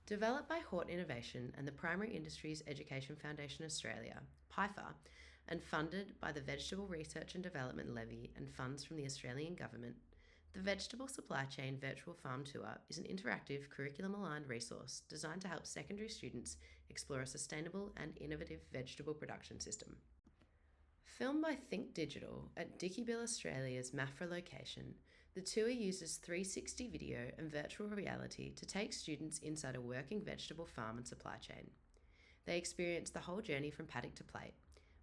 Developed by Hort Innovation and the Primary Industries Education Foundation Australia, PIFA, and funded by the Vegetable Research and Development Levy and funds from the Australian Government, the Vegetable Supply Chain Virtual Farm Tour is an interactive, curriculum-aligned resource designed to help secondary students explore a sustainable and innovative vegetable production system. Filmed by Think Digital at Dickiebill Australia's Maffra location, the tour uses 360 video and virtual reality to take students inside a working vegetable farm and supply chain. They experience the whole journey from paddock to plate,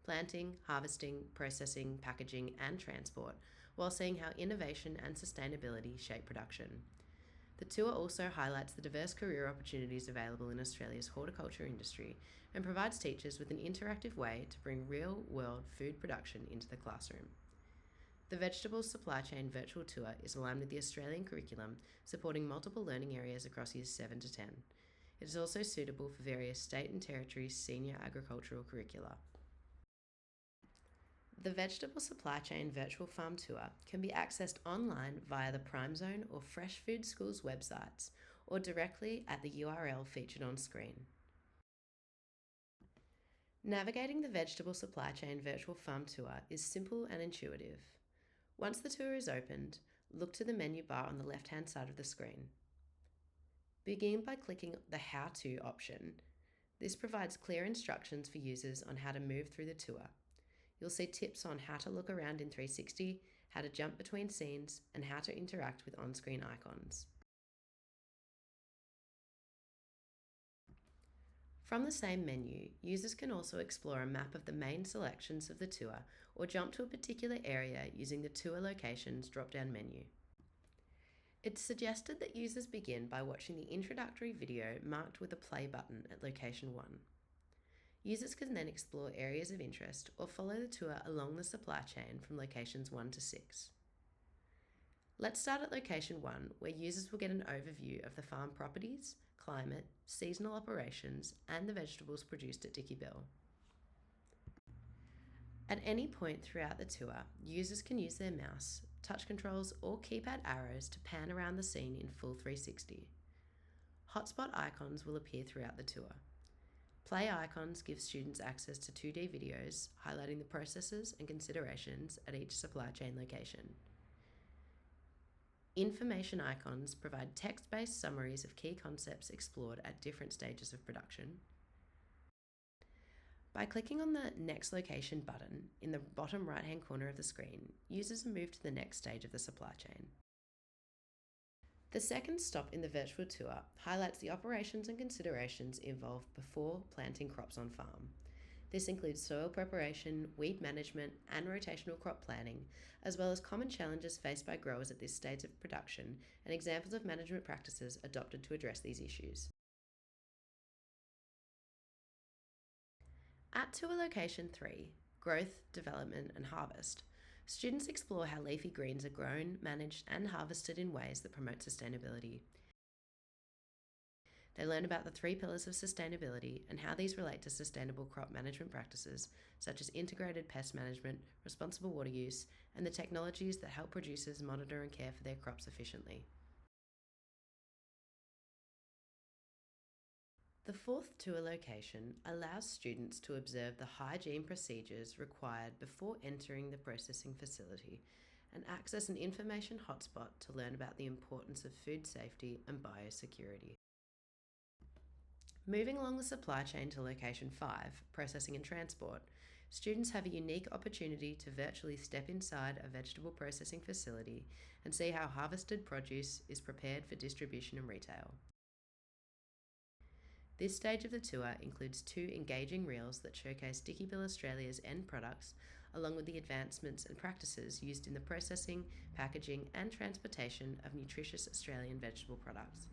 planting, harvesting, processing, packaging, and transport, while seeing how innovation and sustainability shape production. The tour also highlights the diverse career opportunities available in Australia's horticulture industry and provides teachers with an interactive way to bring real-world food production into the classroom. The Vegetable Supply Chain Virtual Tour is aligned with the Australian curriculum, supporting multiple learning areas across years 7 to 10. It is also suitable for various state and territory senior agricultural curricula. The Vegetable Supply Chain Virtual Farm Tour can be accessed online via the Prime Zone or Fresh Food Schools websites or directly at the URL featured on screen. Navigating the Vegetable Supply Chain Virtual Farm Tour is simple and intuitive. Once the tour is opened, look to the menu bar on the left-hand side of the screen. Begin by clicking the How To option. This provides clear instructions for users on how to move through the tour. You'll see tips on how to look around in 360, how to jump between scenes, and how to interact with on-screen icons. From the same menu, users can also explore a map of the main selections of the tour or jump to a particular area using the Tour Locations drop-down menu. It's suggested that users begin by watching the introductory video marked with a play button at location 1. Users can then explore areas of interest or follow the tour along the supply chain from locations 1 to 6. Let's start at location 1, where users will get an overview of the farm properties, climate, seasonal operations, and the vegetables produced at Dickiebill. At any point throughout the tour, users can use their mouse, touch controls, or keypad arrows to pan around the scene in full 360. Hotspot icons will appear throughout the tour. Play icons give students access to 2D videos highlighting the processes and considerations at each supply chain location. Information icons provide text-based summaries of key concepts explored at different stages of production. By clicking on the Next Location button in the bottom right-hand corner of the screen, users are moved to the next stage of the supply chain. The second stop in the virtual tour highlights the operations and considerations involved before planting crops on farm. This includes soil preparation, weed management, and rotational crop planning, as well as common challenges faced by growers at this stage of production and examples of management practices adopted to address these issues. At Tour Location 3, Growth, Development and Harvest, students explore how leafy greens are grown, managed and harvested in ways that promote sustainability. They learn about the 3 pillars of sustainability and how these relate to sustainable crop management practices such as integrated pest management, responsible water use, and the technologies that help producers monitor and care for their crops efficiently. The fourth tour location allows students to observe the hygiene procedures required before entering the processing facility and access an information hotspot to learn about the importance of food safety and biosecurity. Moving along the supply chain to location 5, processing and transport, students have a unique opportunity to virtually step inside a vegetable processing facility and see how harvested produce is prepared for distribution and retail. This stage of the tour includes 2 engaging reels that showcase Dickiebill Australia's end products, along with the advancements and practices used in the processing, packaging and transportation of nutritious Australian vegetable products.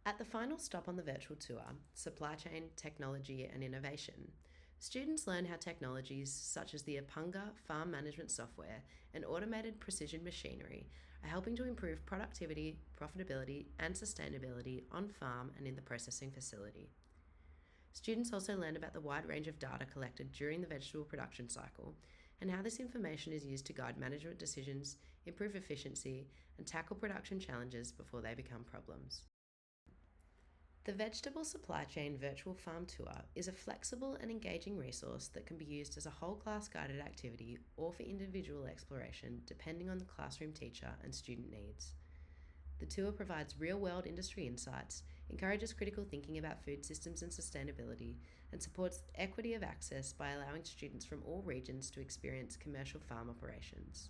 At the final stop on the virtual tour, Supply Chain, Technology and Innovation, students learn how technologies such as the Apunga farm management software and automated precision machinery are helping to improve productivity, profitability and sustainability on farm and in the processing facility. Students also learn about the wide range of data collected during the vegetable production cycle, and how this information is used to guide management decisions, improve efficiency, and tackle production challenges before they become problems. The Vegetable Supply Chain Virtual Farm Tour is a flexible and engaging resource that can be used as a whole class guided activity or for individual exploration depending on the classroom teacher and student needs. The tour provides real world industry insights, encourages critical thinking about food systems and sustainability, and supports equity of access by allowing students from all regions to experience commercial farm operations.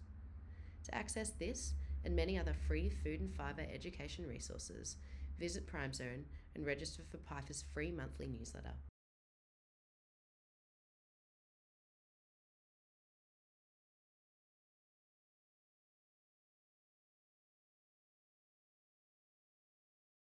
To access this and many other free food and fibre education resources, visit PrimeZone and register for PIFA's free monthly newsletter.